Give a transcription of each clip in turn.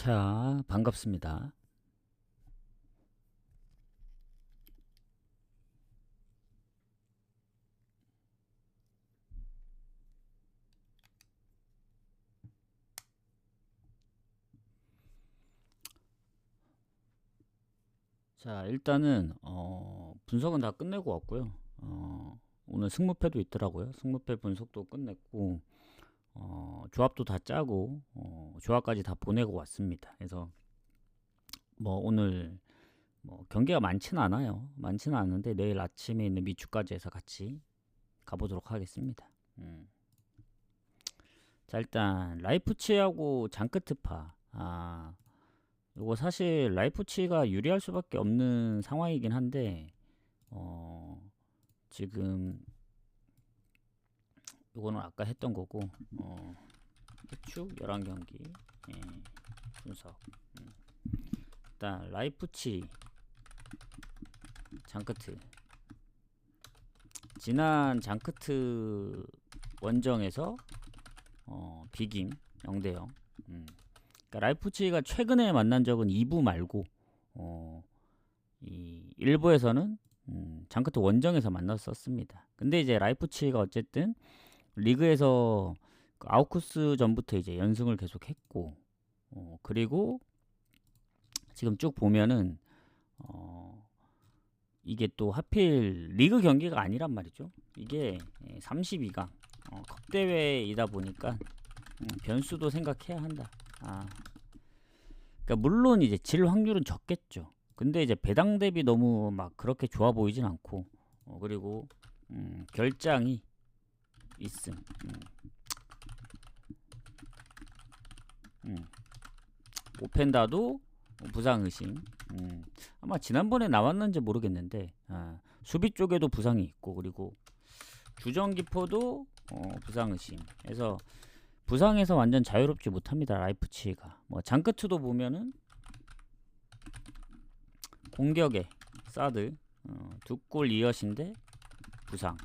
자, 반갑습니다. 자, 일단은 분석은 다 끝내고 왔고요. 오늘 승무패도 있더라고요. 승무패 분석도 끝냈고 조합도 다 짜고 조합까지 다 보내고 왔습니다. 그래서 뭐 오늘 뭐 경기가 많지는 않아요. 많지는 않은데 내일 아침에 있는 미추까지 해서 같이 가보도록 하겠습니다. 자, 일단 라이프치히하고 장크트파. 요거 사실 라이프치히가 유리할 수밖에 없는 상황이긴 한데 지금 요거는 아까 했던 거고 해축 11경기 분석. 일단 라이프치히 장크트, 지난 장크트 원정에서 비김 0대0. 그러니까 라이프치히가 최근에 만난 적은 2부 말고 이 1부에서는 장크트 원정에서 만났었습니다. 근데 이제 라이프치히가 어쨌든 리그에서 그 아우쿠스 전부터 이제 연승을 계속했고 그리고 지금 쭉 보면은 이게 또 하필 리그 경기가 아니란 말이죠. 이게 32강 컵대회이다 보니까 변수도 생각해야 한다. 그러니까 물론 이제 질 확률은 적겠죠. 근데 이제 배당 대비 너무 막 그렇게 좋아 보이진 않고 그리고 결장이 있음. 오펜다도 부상 의심. 아마 지난번에 나왔는지 모르겠는데 수비 쪽에도 부상이 있고 그리고 주전기포도 부상 의심. 그래서 부상에서 완전 자유롭지 못합니다. 라이프치히가. 뭐 장크트도 보면은 공격에 사드 2골 2어시인데 부상.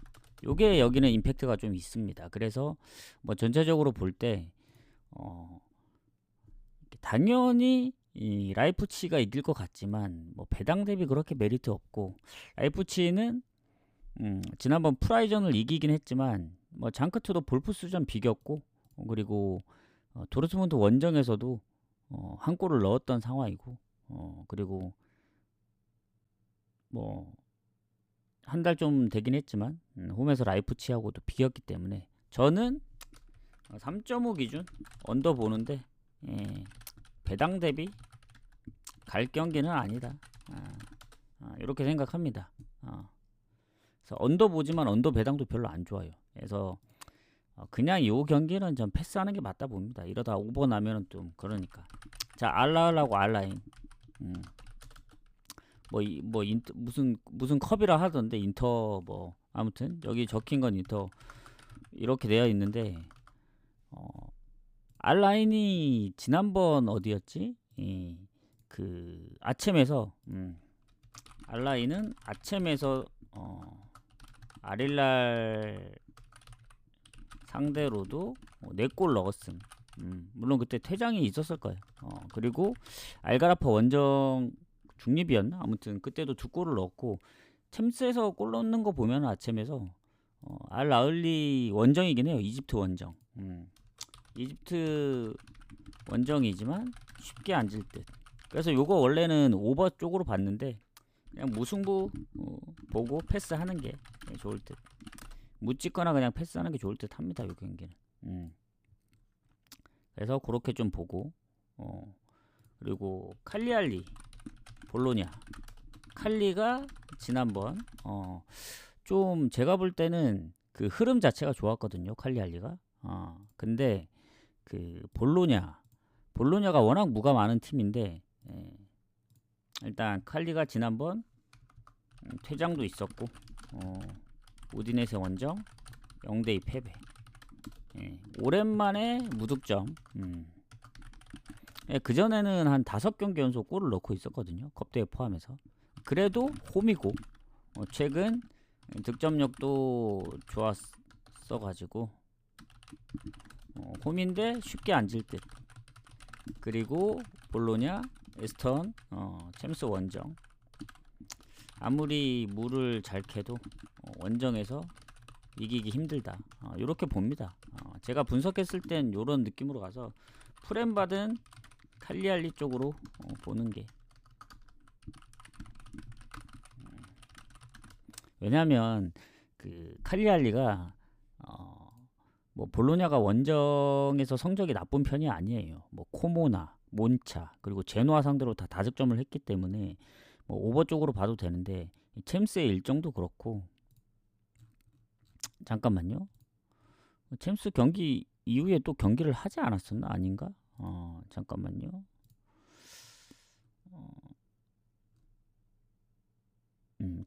요게 여기는 임팩트가 좀 있습니다. 그래서 뭐 전체적으로 볼 때 당연히 이 라이프치히가 이길 것 같지만 뭐 배당 대비 그렇게 메리트 없고 라이프치히는 지난번 프라이전을 이기긴 했지만 뭐 장크트도 볼프스전 비겼고 그리고 도르트문트 원정에서도 한 골을 넣었던 상황이고 그리고 뭐 한 달 좀 되긴 했지만 홈에서 라이프치히하고도 비겼기 때문에 저는 3.5 기준 언더 보는데 배당 대비 갈 경기는 아니다. 이렇게 생각합니다. 그래서 언더 보지만 언더 배당도 별로 안 좋아요. 그래서 그냥 이 경기는 좀 패스하는 게 맞다 봅니다. 이러다 오버 나면은 좀 그러니까. 자, 알라하고 알라인. 무슨 컵이라 하던데 인터 뭐 아무튼 여기 적힌 건 인터 이렇게 되어 있는데 알라인이 지난번 어디였지? 그 아쳔에서 알라인은 아쳔에서 아릴랄 상대로도 4골 넣었음. 물론 그때 퇴장이 있었을 거예요. 그리고 알가라파 원정 중립이었나? 아무튼 그때도 2골을 넣었고 챔스에서 골 넣는 거 보면 아쳔에서 알라을리 원정이긴 해요. 이집트 원정. 이집트 원정이지만 쉽게 앉을 듯. 그래서 요거 원래는 오버 쪽으로 봤는데 그냥 무승부 보고 패스하는 게 좋을 듯. 묻찍거나 그냥 패스하는 게 좋을 듯 합니다. 요 경기는. 그래서 그렇게 좀 보고 그리고 칼리알리 볼로냐. 칼리가 지난번 좀 제가 볼 때는 그 흐름 자체가 좋았거든요. 칼리알리가. 근데 그 볼로냐가 워낙 무가 많은 팀인데 일단 칼리가 지난번 퇴장도 있었고 우디네세 원정 0대2 패배. 오랜만에 무득점. 그전에는 한 5경기 연속 골을 넣고 있었거든요. 컵대회 포함해서. 그래도 홈이고 최근 득점력도 좋았어가지고 홈인데 쉽게 앉을 듯. 그리고 볼로냐, 에스턴, 챔스 원정. 아무리 물을 잘 캐도 원정에서 이기기 힘들다. 이렇게 봅니다. 제가 분석했을 땐 이런 느낌으로 가서 프렘 받은 칼리알리 쪽으로 보는 게, 왜냐하면 그 칼리알리가 뭐 볼로냐가 원정에서 성적이 나쁜 편이 아니에요. 뭐 코모나, 몬차, 그리고 제노아 상대로 다 다득점을 했기 때문에 뭐 오버 쪽으로 봐도 되는데, 챔스의 일정도 그렇고. 잠깐만요. 챔스 경기 이후에 또 경기를 하지 않았었나? 아닌가? 잠깐만요.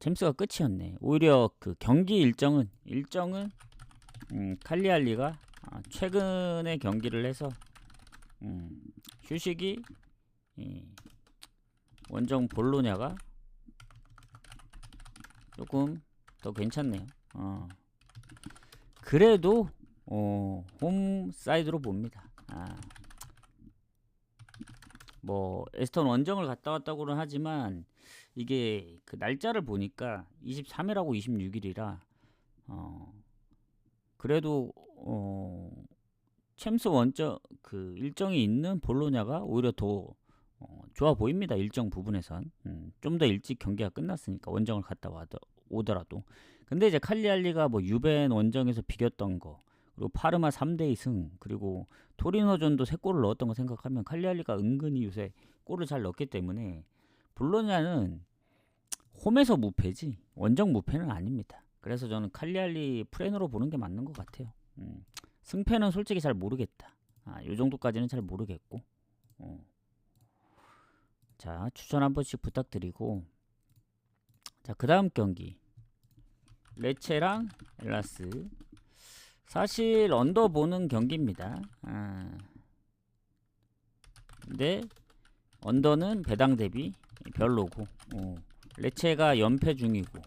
챔스가 끝이었네. 오히려 그 경기 일정은 칼리알리가 최근에 경기를 해서 휴식이 원정 볼로냐가 조금 더 괜찮네요. 그래도 홈 사이드로 봅니다. 뭐 에스턴 원정을 갔다 왔다고는 하지만 이게 그 날짜를 보니까 23일하고 26일이라 그래도 챔스 원정 그 일정이 있는 볼로냐가 오히려 더 좋아 보입니다. 일정 부분에선 좀 더 일찍 경기가 끝났으니까, 원정을 갔다 오더라도. 근데 이제 칼리알리가 뭐 유벤 원정에서 비겼던 거, 그리고 파르마 3대2 승, 그리고 토리노전도 3골을 넣었던 거 생각하면 칼리알리가 은근히 요새 골을 잘 넣기 때문에 볼로냐는 홈에서 무패지 원정 무패는 아닙니다. 그래서 저는 칼리알리 프렌으로 보는 게 맞는 것 같아요. 승패는 솔직히 잘 모르겠다. 요 정도까지는 잘 모르겠고. 자, 추천 한 번씩 부탁드리고. 자, 그 다음 경기 레체랑 엘라스. 사실 언더 보는 경기입니다. 근데 언더는 배당 대비 별로고, 레체가 연패 중이고,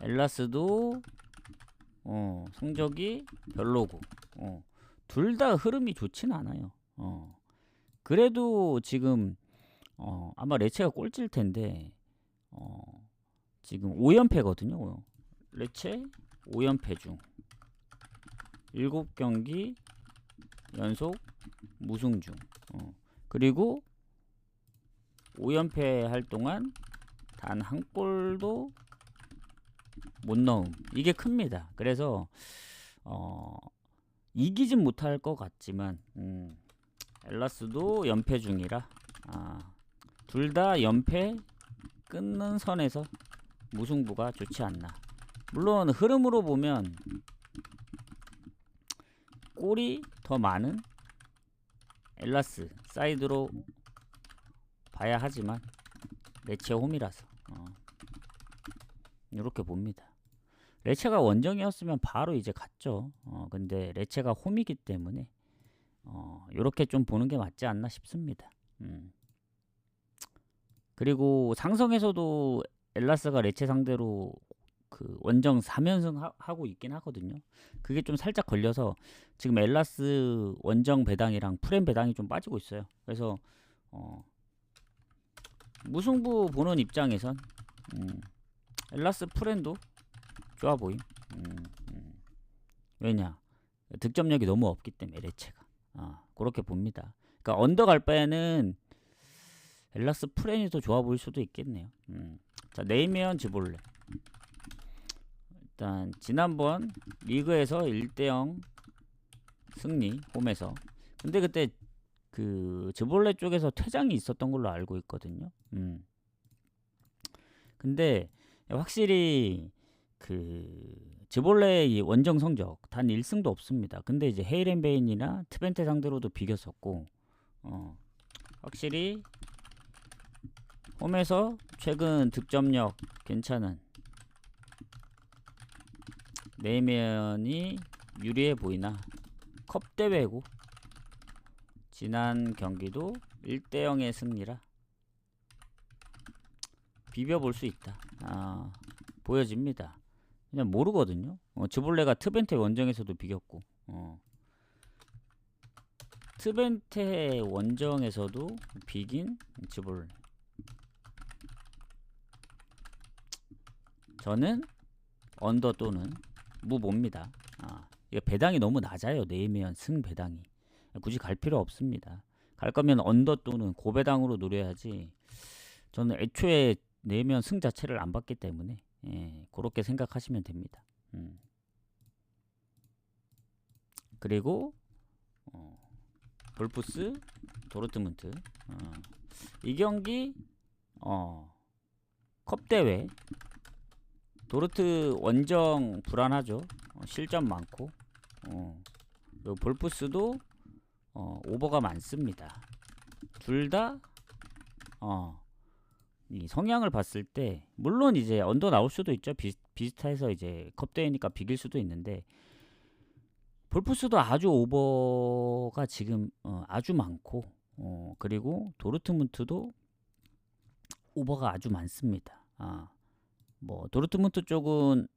엘라스도 성적이 별로고, 둘 다 흐름이 좋진 않아요. 그래도 지금 아마 레체가 꼴찌일 텐데 지금 5연패거든요. 레체 5연패 중 7경기 연속 무승 중. 그리고 5연패 할 동안 단 한 골도 못 넣음. 이게 큽니다. 그래서 이기진 못할 것 같지만 엘라스도 연패 중이라 둘 다 연패 끊는 선에서 무승부가 좋지 않나. 물론 흐름으로 보면 골이 더 많은 엘라스 사이드로 봐야 하지만 레체 홈이라서 이렇게 봅니다. 레체가 원정이었으면 바로 이제 갔죠. 근데 레체가 홈이기 때문에 이렇게 좀 보는 게 맞지 않나 싶습니다. 그리고 상성에서도 엘라스가 레체 상대로 그 원정 3연승 하고 있긴 하거든요. 그게 좀 살짝 걸려서 지금 엘라스 원정 배당이랑 프렘 배당이 좀 빠지고 있어요. 그래서 무승부 보는 입장에선 엘라스 프렘도 좋아 보임. 왜냐? 득점력이 너무 없기 때문에 레체가. 그렇게 봅니다. 그러니까 언더 갈 바에는 엘라스 프렌이 더 좋아 보일 수도 있겠네요. 자, 네이미언 지볼레. 일단 지난번 리그에서 1대0 승리 홈에서. 근데 그때 그 지볼레 쪽에서 퇴장이 있었던 걸로 알고 있거든요. 근데 확실히 그 지볼레의 원정 성적 단 1승도 없습니다. 근데 이제 헤이렌베인이나 트벤테 상대로도 비겼었고, 확실히 홈에서 최근 득점력 괜찮은 네이미언이 유리해 보이나. 컵 대회고 지난 경기도 1대0의 승리라 비벼볼 수 있다. 보여집니다. 그냥 모르거든요. 지볼레가 트벤테 원정에서도 비겼고, 트벤테 원정에서도 비긴 지볼레. 저는 언더 또는 무 봅니다. 이거 배당이 너무 낮아요. 내면 승 배당이 굳이 갈 필요 없습니다. 갈 거면 언더 또는 고배당으로 노려야지. 저는 애초에 내면 승 자체를 안 받기 때문에 그렇게 생각하시면 됩니다. 그리고 볼프스 도르트문트 이 경기 컵대회 도르트 원정 불안하죠. 실점 많고 그리고 볼프스도 오버가 많습니다. 둘 다 이 성향을 봤을 때 물론 이제 언더 나올 수도 있죠. 비슷해서 이제 컵대회니까 비길 수도 있는데 볼프스도 아주 오버가 지금 아주 많고 그리고 도르트문트도 오버가 아주 많습니다. 뭐 도르트문트 쪽은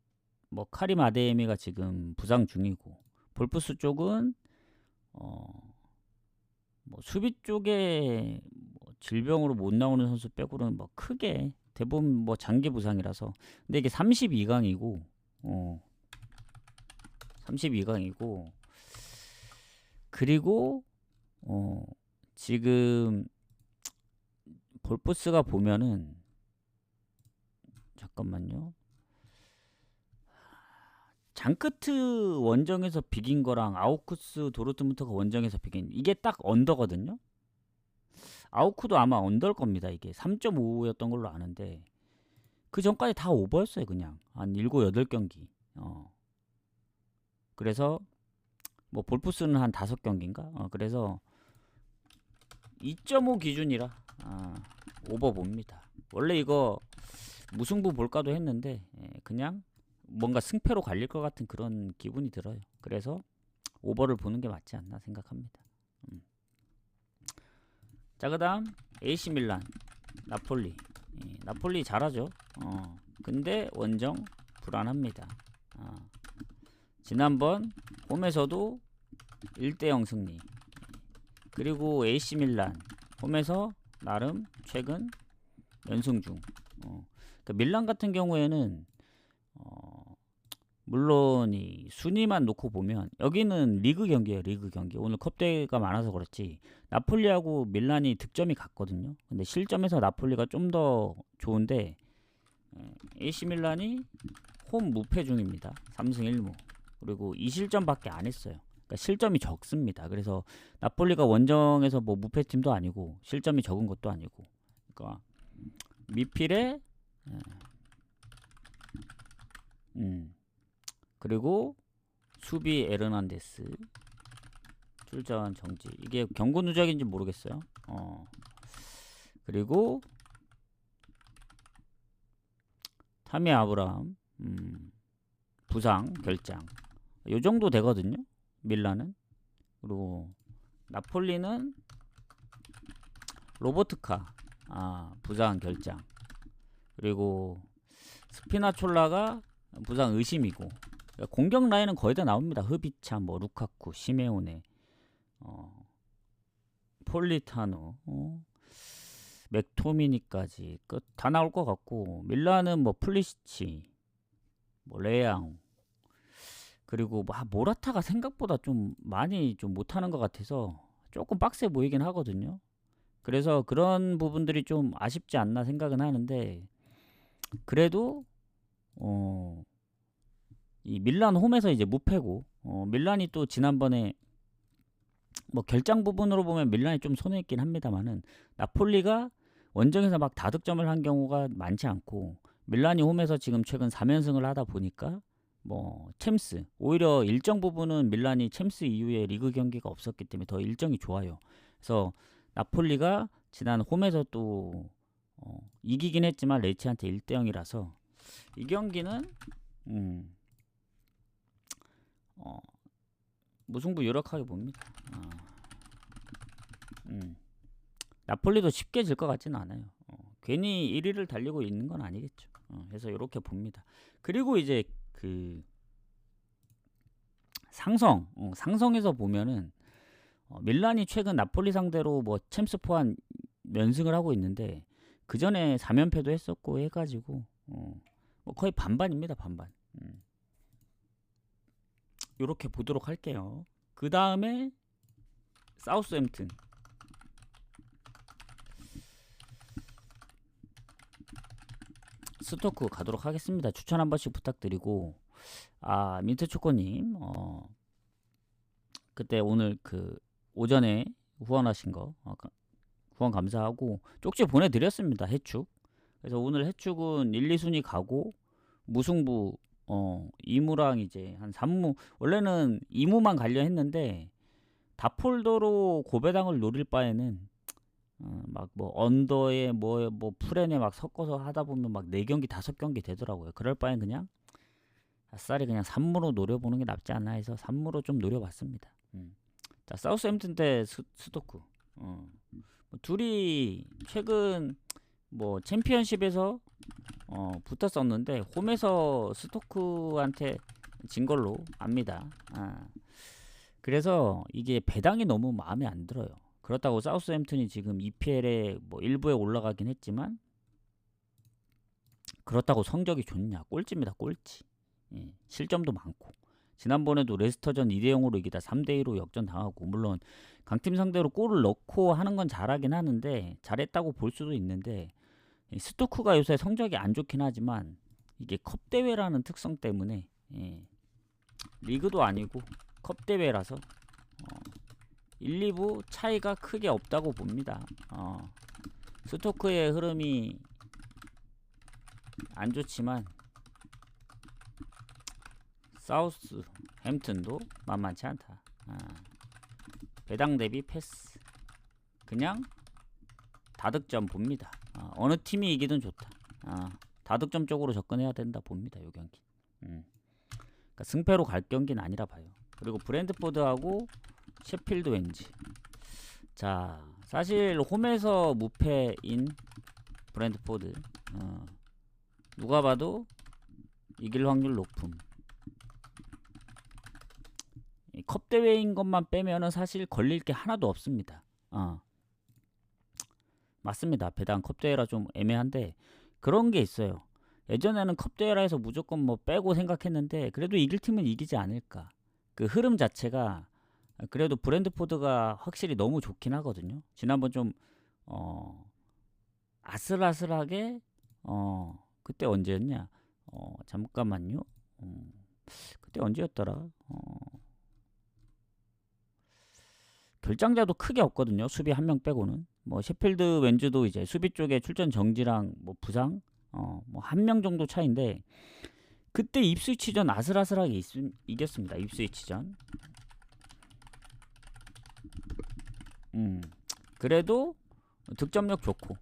뭐 카림 아데미가 지금 부상 중이고 볼프스 쪽은 뭐 수비 쪽에 뭐 질병으로 못 나오는 선수 빼고는 뭐 크게 대부분 뭐 장기 부상이라서. 근데 이게 32강이고 32강이고 그리고 지금 볼프스가 보면은 잠깐만요. 장크트 원정에서 비긴 거랑 아우크스 도르트문트가 원정에서 비긴 이게 딱 언더거든요. 아우크도 아마 언더일 겁니다. 이게 3.5였던 걸로 아는데 그 전까지 다 오버였어요. 그냥 한 7, 8경기. 그래서 뭐 볼프스는 한 5경기인가? 그래서 2.5 기준이라 오버 봅니다. 원래 이거 무승부 볼까도 했는데 그냥 뭔가 승패로 갈릴 것 같은 그런 기분이 들어요. 그래서 오버를 보는 게 맞지 않나 생각합니다. 자, 그 다음 AC 밀란 나폴리. 나폴리 잘하죠. 근데 원정 불안합니다. 지난번 홈에서도 1대0 승리. 그리고 AC 밀란 홈에서 나름 최근 연승 중. 그러니까 밀란 같은 경우에는 물론 이 순위만 놓고 보면 여기는 리그 경기예요. 리그 경기. 오늘 컵대회가 많아서 그렇지 나폴리하고 밀란이 득점이 같거든요. 근데 실점에서 나폴리가 좀 더 좋은데 AC 밀란이 홈 무패 중입니다. 3승 1무. 그리고 2실점밖에 안 했어요. 그러니까 실점이 적습니다. 그래서 나폴리가 원정에서 뭐 무패팀도 아니고 실점이 적은 것도 아니고 그러니까 미필에 그리고 수비 에르난데스 출전 정지. 이게 경고 누적인지 모르겠어요. 그리고 타미 아브라함 부상 결장. 요 정도 되거든요. 밀란은. 그리고 나폴리는 로버트카 부상 결장. 그리고 스피나촐라가 부상 의심이고 공격 라인은 거의 다 나옵니다. 흐비차, 뭐 루카쿠, 시메오네, 폴리타노, 맥토미니까지 다 나올 것 같고 밀란은 뭐 플리시치, 뭐 레앙 그리고 뭐 모라타가 생각보다 좀 많이 좀 못하는 것 같아서 조금 빡세 보이긴 하거든요. 그래서 그런 부분들이 좀 아쉽지 않나 생각은 하는데 그래도 이 밀란 홈에서 이제 무패고 밀란이 또 지난번에 뭐 결장 부분으로 보면 밀란이 좀 손해있긴 합니다만은 나폴리가 원정에서 막 다득점을 한 경우가 많지 않고 밀란이 홈에서 지금 최근 3연승을 하다 보니까 뭐 챔스 오히려 일정 부분은 밀란이 챔스 이후에 리그 경기가 없었기 때문에 더 일정이 좋아요. 그래서 나폴리가 지난 홈에서 또 이기긴 했지만 레치한테 1대0이라서 이 경기는 무승부 유력하게 봅니다. 나폴리도 쉽게 질 것 같지는 않아요. 괜히 1위를 달리고 있는 건 아니겠죠. 그래서 이렇게 봅니다. 그리고 이제 그 상성에서 보면은 밀란이 최근 나폴리 상대로 뭐 챔스4 한 연승을 하고 있는데 그 전에 4연패도 했었고 해가지고 뭐 거의 반반입니다. 반반. 요렇게 보도록 할게요. 그 다음에 사우스햄튼. 스토크 가도록 하겠습니다. 추천 한 번씩 부탁드리고, 민트초코님, 그때 오늘 그 오전에 후원하신 거 후원 감사하고 쪽지 보내드렸습니다. 해축. 그래서 오늘 해축은 1, 2순위 가고 무승부 2무랑 이제 한 3무, 원래는 2무만 가려 했는데 다폴더로 고배당을 노릴 바에는 막 뭐 언더에 뭐 풀엔에 막 섞어서 하다 보면 막 4경기 5경기 되더라고요. 그럴 바엔 그냥 아싸리 그냥 3무로 노려보는 게 낫지 않나 해서 3무로 좀 노려봤습니다. 자, 사우스햄튼 대 스토크. 둘이 최근 뭐 챔피언십에서 붙었었는데 홈에서 스토크한테 진 걸로 압니다. 그래서 이게 배당이 너무 마음에 안 들어요. 그렇다고 사우스햄튼이 지금 EPL에 뭐 일부에 올라가긴 했지만 그렇다고 성적이 좋냐? 꼴찌입니다. 꼴찌. 예, 실점도 많고. 지난번에도 레스터전 2대0으로 이기다 3대2로 역전당하고, 물론 강팀 상대로 골을 넣고 하는 건 잘하긴 하는데 잘했다고 볼 수도 있는데, 스토크가 요새 성적이 안 좋긴 하지만 이게 컵대회라는 특성 때문에 리그도 아니고 컵대회라서 1, 2부 차이가 크게 없다고 봅니다. 스토크의 흐름이 안 좋지만 사우스 햄튼도 만만치 않다. 배당 대비 패스. 그냥 다득점 봅니다. 어느 팀이 이기든 좋다. 다득점 쪽으로 접근해야 된다 봅니다. 요 경기. 그러니까 승패로 갈 경기는 아니라 봐요. 그리고 브랜트포드하고 셰필드 왠지. 자, 사실 홈에서 무패인 브랜트포드 누가 봐도 이길 확률 높음. 컵 대회인 것만 빼면은 사실 걸릴 게 하나도 없습니다. 맞습니다. 배당 컵 대회라 좀 애매한데 그런 게 있어요. 예전에는 컵 대회라 해서 무조건 뭐 빼고 생각했는데 그래도 이길 팀은 이기지 않을까. 그 흐름 자체가 그래도 브랜트포드가 확실히 너무 좋긴 하거든요. 지난번 좀 아슬아슬하게 그때 언제였냐? 잠깐만요. 그때 언제였더라? 결장자도 크게 없거든요. 수비 한 명 빼고는. 뭐 셰필드 왠즈도 이제 수비 쪽에 출전 정지랑 뭐 부상 뭐 한 명 정도 차인데 그때 입스위치전 아슬아슬하게 이겼습니다. 입스위치전. 그래도 득점력 좋고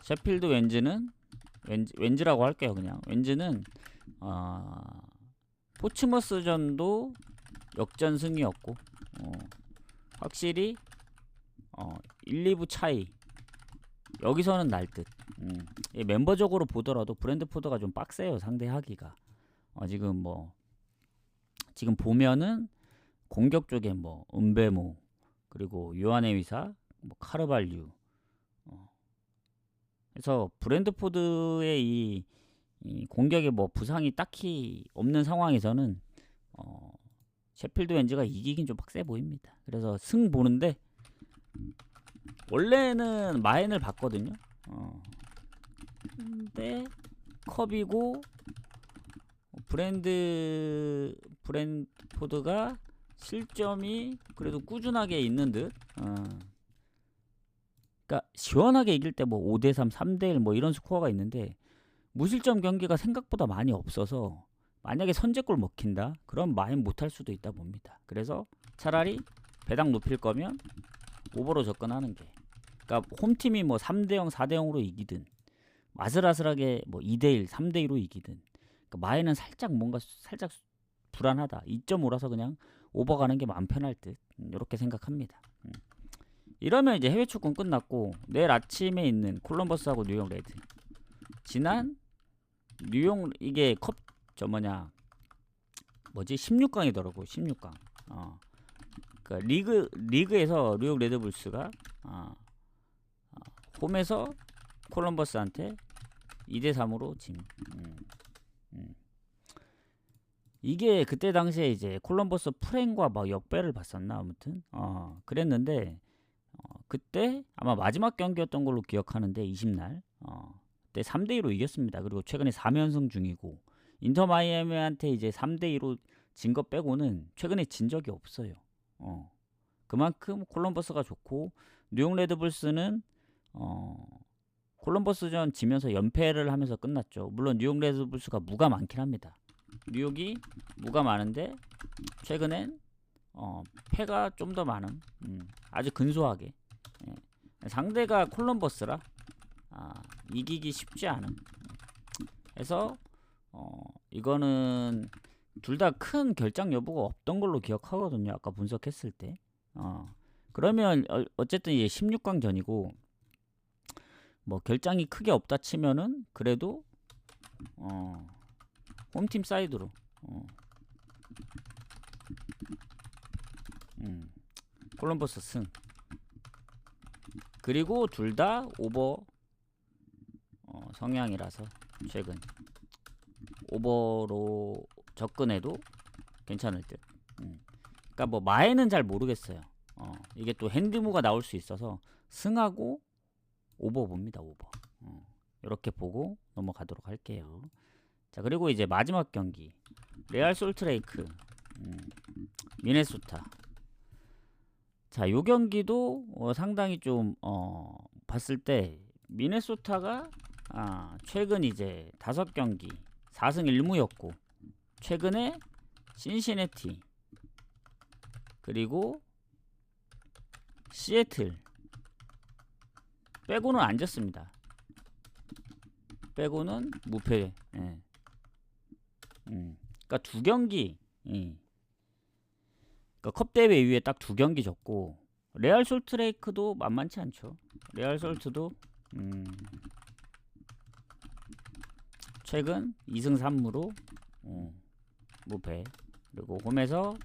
셰필드 왠즈는 왠즈라고 할게요. 그냥 왠즈는 포츠머스전도 역전승이었고 확실히 1, 2부 차이 여기서는 날듯. 멤버적으로 보더라도 브랜트포드가 좀 빡세요. 상대하기가. 지금 보면은 공격 쪽에 뭐 은베모 그리고 요한의 위사 뭐 카르발류 그래서 브랜트포드의 이 공격에 뭐 부상이 딱히 없는 상황에서는 셰필드 왠즈가 이기긴 좀 빡세 보입니다. 그래서 승 보는데 원래는 마인을 봤거든요. 근데 컵이고 브랜트포드가 실점이 그래도 꾸준하게 있는 듯. 그러니까 시원하게 이길 때 뭐 5대3, 3대1 뭐 이런 스코어가 있는데 무실점 경기가 생각보다 많이 없어서 만약에 선제골 먹힌다? 그럼 마인 못할 수도 있다 봅니다. 그래서 차라리 배당 높일 거면 오버로 접근하는 게. 그러니까 홈팀이 뭐 3대0, 4대0으로 이기든 아슬아슬하게 뭐 2대1, 3대2로 이기든 그러니까 마인은 살짝 불안하다. 2.5라서 그냥 오버 가는 게 마음 편할 듯. 이렇게 생각합니다. 이러면 이제 해외 축구는 끝났고 내일 아침에 있는 콜럼버스하고 뉴욕 레드. 지난 뉴욕 이게 뭐지 16강이더라고 16강. 그러니까 리그에서 뉴욕 레드불스가 홈에서 콜럼버스한테 2대3으로 짐. 이게 그때 당시에 이제 콜럼버스 프랭과 막 역배를 봤었나 아무튼 그랬는데 그때 아마 마지막 경기였던 걸로 기억하는데 20날 그때 3대2로 이겼습니다. 그리고 최근에 3연승 중이고 인터 마이애미한테 이제 3대2로 진 거 빼고는 최근에 진 적이 없어요. 그만큼 콜럼버스가 좋고 뉴욕 레드불스는 콜럼버스전 지면서 연패를 하면서 끝났죠. 물론 뉴욕 레드불스가 무가 많긴 합니다. 뉴욕이 무가 많은데 최근엔 패가 좀 더 많은 아주 근소하게 상대가 콜럼버스라 이기기 쉽지 않은 해서 이거는 둘 다 큰 결장 여부가 없던 걸로 기억하거든요. 아까 분석했을 때 그러면 어쨌든 이게 16강전이고 뭐 결장이 크게 없다 치면은 그래도 홈팀 사이드로 콜럼버스 승. 그리고 둘 다 오버 성향이라서 최근 오버로 접근해도 괜찮을 듯. 그러니까 뭐 마에는 잘 모르겠어요. 이게 또 핸디무가 나올 수 있어서 승하고 오버 봅니다. 오버. 이렇게 보고 넘어가도록 할게요. 자, 그리고 이제 마지막 경기 레알 솔트레이크 미네소타. 자, 요 경기도 상당히 좀 봤을 때 미네소타가 최근 이제 5경기 4승 1무였고 최근에 신시내티 그리고 시애틀 빼고는 안 졌습니다. 빼고는 무패. 그러니까 2경기. 그러니까 컵 대회 이후에 딱 2경기 졌고 레알 솔트레이크도 만만치 않죠. 레알 솔트도 최근 2승 3무로 무패. 그리고 홈에서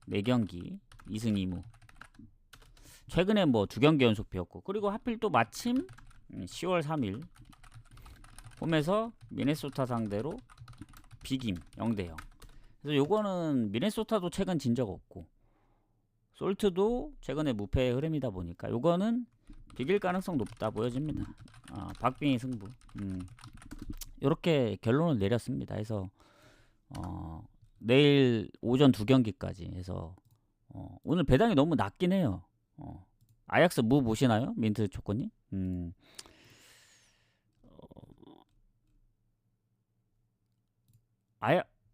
4경기 2승 2무. 최근에 뭐 2경기 연속 비었고 그리고 하필 또 마침 10월 3일 홈에서 미네소타 상대로 비김 0대0. 그래서 요거는 미네소타도 최근 진 적 없고 솔트도 최근에 무패의 흐름이다 보니까 요거는 비길 가능성 높다 보여집니다. 박빙의 승부. 요렇게 결론을 내렸습니다. 해서 내일 오전 2경기까지 해서 오늘 배당이 너무 낮긴 해요. 아약스 무 보시나요? 민트 초코님?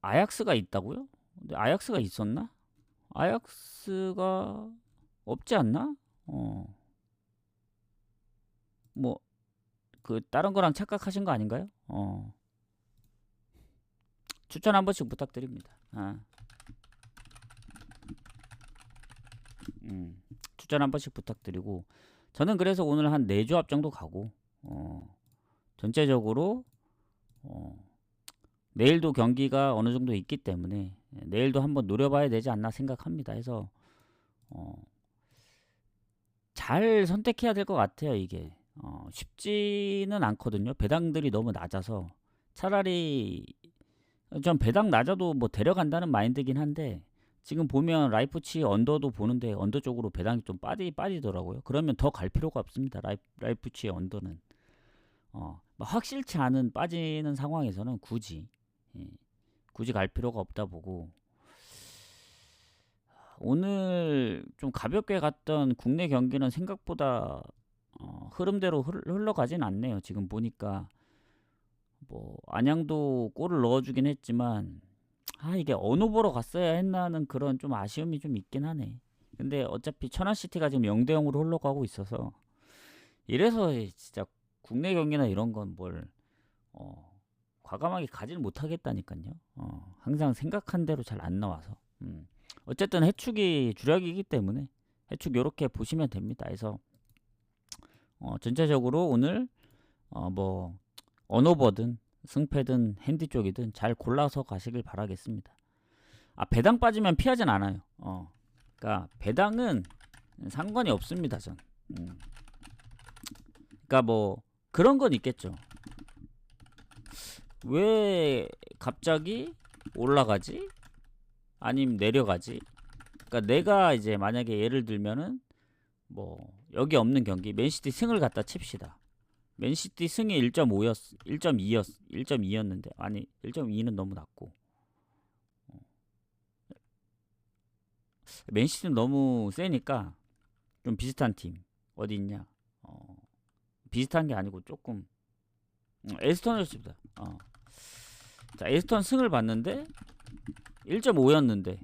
아약스가 있다고요? 근데 아약스가 있었나? 아약스가 없지 않나? 뭐 그 다른 거랑 착각하신 거 아닌가요? 추천 한 번씩 부탁드립니다. 추천 한 번씩 부탁드리고 저는 그래서 오늘 한 4조합 정도 가고 전체적으로 내일도 경기가 어느 정도 있기 때문에 내일도 한번 노려봐야 되지 않나 생각합니다. 해서 잘 선택해야 될 것 같아요. 이게 쉽지는 않거든요. 배당들이 너무 낮아서 차라리 전 배당 낮아도 뭐 데려간다는 마인드긴 한데 지금 보면 라이프치 언더도 보는데 언더 쪽으로 배당이 좀 빠지더라고요. 그러면 더 갈 필요가 없습니다. 라이프치의 언더는 확실치 않은 빠지는 상황에서는 굳이 갈 필요가 없다 보고 오늘 좀 가볍게 갔던 국내 경기는 생각보다 흐름대로 흘러가진 않네요. 지금 보니까 뭐 안양도 골을 넣어주긴 했지만 이게 어느 보러 갔어야 했나는 그런 좀 아쉬움이 좀 있긴 하네. 근데 어차피 천안시티가 지금 0대0으로 흘러가고 있어서 이래서 진짜 국내 경기나 이런 건 뭘 과감하게 가지를 못하겠다니까요. 항상 생각한 대로 잘 안 나와서 어쨌든 해축이 주력이기 때문에 해축 요렇게 보시면 됩니다. 그래서 전체적으로 오늘 뭐 언어버든 승패든 핸디 쪽이든 잘 골라서 가시길 바라겠습니다. 배당 빠지면 피하진 않아요. 그러니까 배당은 상관이 없습니다, 전. 그러니까 뭐 그런 건 있겠죠. 왜 갑자기 올라가지? 아니면 내려가지? 그러니까 내가 이제 만약에 예를 들면은 뭐 여기 없는 경기 맨시티 승을 갖다 칩시다. 맨시티 승이 1.2였는데 아니 1.2는 너무 낮고 맨시티는 너무 세니까 좀 비슷한 팀 어디 있냐? 비슷한 게 아니고 조금 에스턴을 씁니다. 자, 에스턴 승을 봤는데 1.5였는데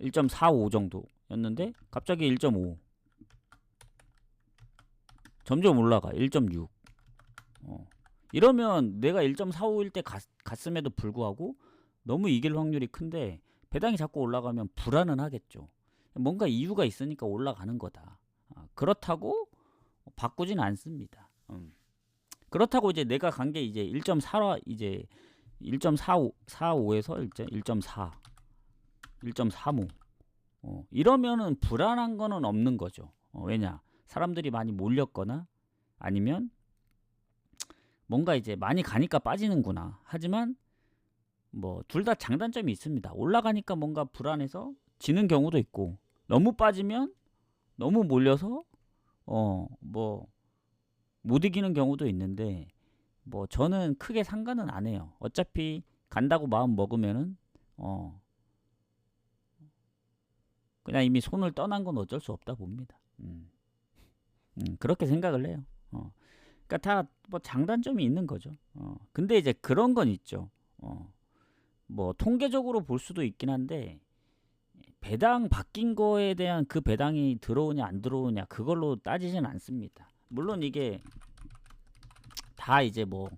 1.45 정도였는데 갑자기 1.5 점점 올라가 1.6 이러면 내가 1.45일 때 갔음에도 불구하고 너무 이길 확률이 큰데 배당이 자꾸 올라가면 불안은 하겠죠. 뭔가 이유가 있으니까 올라가는 거다. 그렇다고 바꾸진 않습니다. 그렇다고 이제 내가 간 게 이제 1.4라 이제 1.45에서 1.4 1.35 이러면은 불안한 거는 없는 거죠. 왜냐? 사람들이 많이 몰렸거나 아니면 뭔가 이제 많이 가니까 빠지는구나. 하지만 뭐 둘 다 장단점이 있습니다. 올라가니까 뭔가 불안해서 지는 경우도 있고 너무 빠지면 너무 몰려서 뭐 못 이기는 경우도 있는데 뭐 저는 크게 상관은 안 해요. 어차피 간다고 마음 먹으면은 그냥 이미 손을 떠난 건 어쩔 수 없다 봅니다. 그렇게 생각을 해요. 그러니까 다 뭐 장단점이 있는 거죠. 근데 이제 그런 건 있죠. 뭐 통계적으로 볼 수도 있긴 한데 배당 바뀐 거에 대한 그 배당이 들어오냐 안 들어오냐 그걸로 따지진 않습니다. 물론 이게 다 이제 뭐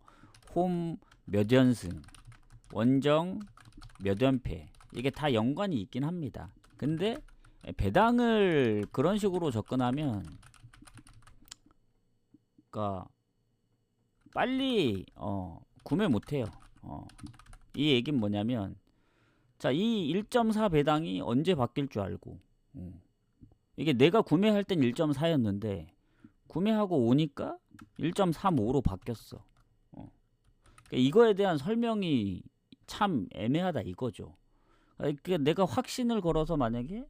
홈 몇 연승, 원정 몇 연패 이게 다 연관이 있긴 합니다. 근데 배당을 그런 식으로 접근하면 그러니까 빨리 구매 못해요. 이 얘기는 뭐냐면 자, 이 1.4 배당이 언제 바뀔 줄 알고 이게 내가 구매할 땐 1.4였는데 구매하고 오니까 1.35로 바뀌었어. 그러니까 이거에 대한 설명이 참 애매하다 이거죠. 그러니까 내가 확신을 걸어서 만약에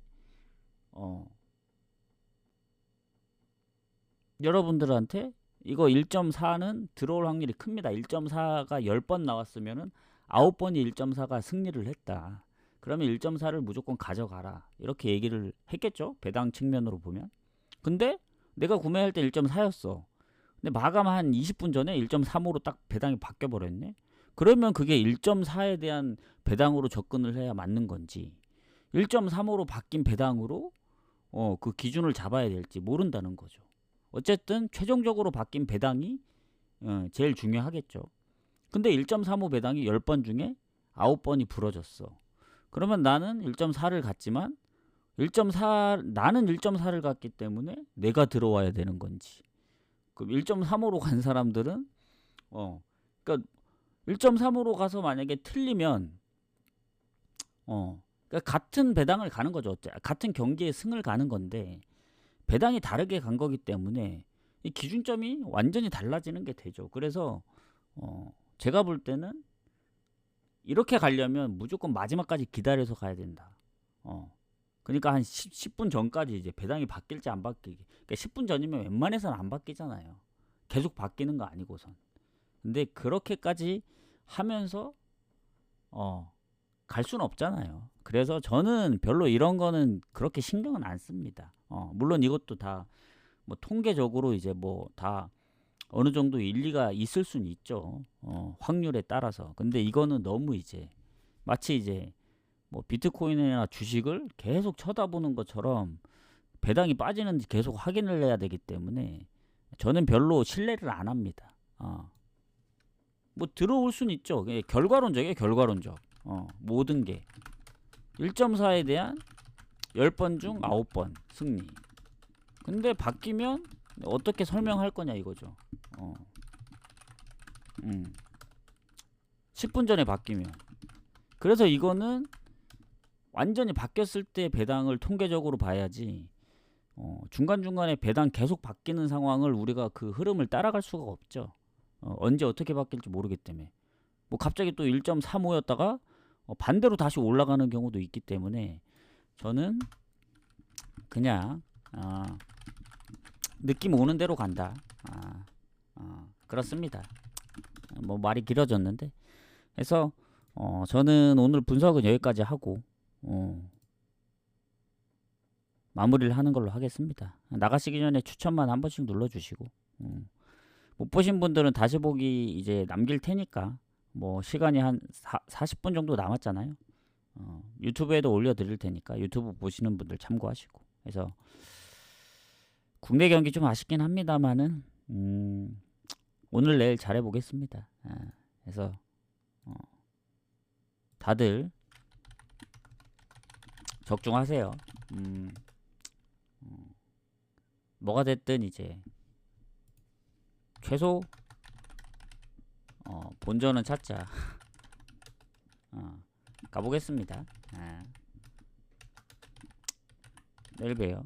여러분들한테 이거 1.4는 들어올 확률이 큽니다. 1.4가 10번 나왔으면은 9번이 1.4가 승리를 했다. 그러면 1.4를 무조건 가져가라. 이렇게 얘기를 했겠죠. 배당 측면으로 보면. 근데 내가 구매할 때 1.4였어. 근데 마감 한 20분 전에 1.35로 딱 배당이 바뀌어 버렸네. 그러면 그게 1.4에 대한 배당으로 접근을 해야 맞는 건지 1.35로 바뀐 배당으로 그 기준을 잡아야 될지 모른다는 거죠. 어쨌든 최종적으로 바뀐 배당이 제일 중요하겠죠. 근데 1.35 배당이 10번 중에 9번이 부러졌어. 그러면 나는 1.4를 갔지만 나는 1.4를 갔기 때문에 내가 들어와야 되는 건지. 그럼 1.35로 간 사람들은 그러니까 1.35로 가서 만약에 틀리면 그러니까 같은 배당을 가는 거죠. 같은 경기에 승을 가는 건데 배당이 다르게 간 거기 때문에 이 기준점이 완전히 달라지는 게 되죠. 그래서 제가 볼 때는 이렇게 가려면 무조건 마지막까지 기다려서 가야 된다. 그러니까 한 10분 전까지 이제 배당이 바뀔지 안 바뀌게. 그러니까 10분 전이면 웬만해서는 안 바뀌잖아요. 계속 바뀌는 거 아니고선. 근데 그렇게까지 하면서 갈 수는 없잖아요. 그래서 저는 별로 이런 거는 그렇게 신경은 안 씁니다. 물론 이것도 다 뭐 통계적으로 이제 뭐 다 어느 정도 일리가 있을 수는 있죠. 확률에 따라서. 근데 이거는 너무 이제 마치 이제 뭐 비트코인이나 주식을 계속 쳐다보는 것처럼 배당이 빠지는지 계속 확인을 해야 되기 때문에 저는 별로 신뢰를 안 합니다. 뭐 들어올 수는 있죠. 결과론적이에요. 결과론적. 모든 게 1.4에 대한 10번 중 9번 승리. 근데 바뀌면 어떻게 설명할 거냐 이거죠. 10분 전에 바뀌면 그래서 이거는 완전히 바뀌었을 때 배당을 통계적으로 봐야지, 중간중간에 배당 계속 바뀌는 상황을 우리가 그 흐름을 따라갈 수가 없죠. 언제 어떻게 바뀔지 모르기 때문에. 뭐 갑자기 또 1.35였다가 반대로 다시 올라가는 경우도 있기 때문에 저는 그냥 느낌 오는 대로 간다. 그렇습니다. 뭐 말이 길어졌는데, 그래서 저는 오늘 분석은 여기까지 하고 마무리를 하는 걸로 하겠습니다. 나가시기 전에 추천만 한 번씩 눌러주시고, 못 보신 분들은 다시 보기 이제 남길 테니까, 뭐 시간이 한 40분 정도 남았잖아요. 유튜브에도 올려드릴 테니까 유튜브 보시는 분들 참고하시고. 그래서 국내 경기 좀 아쉽긴 합니다만은 오늘 내일 잘해보겠습니다. 그래서 다들 적중하세요. 뭐가 됐든 이제 최소 본전은 찾자. 가보겠습니다. 내일 봬요.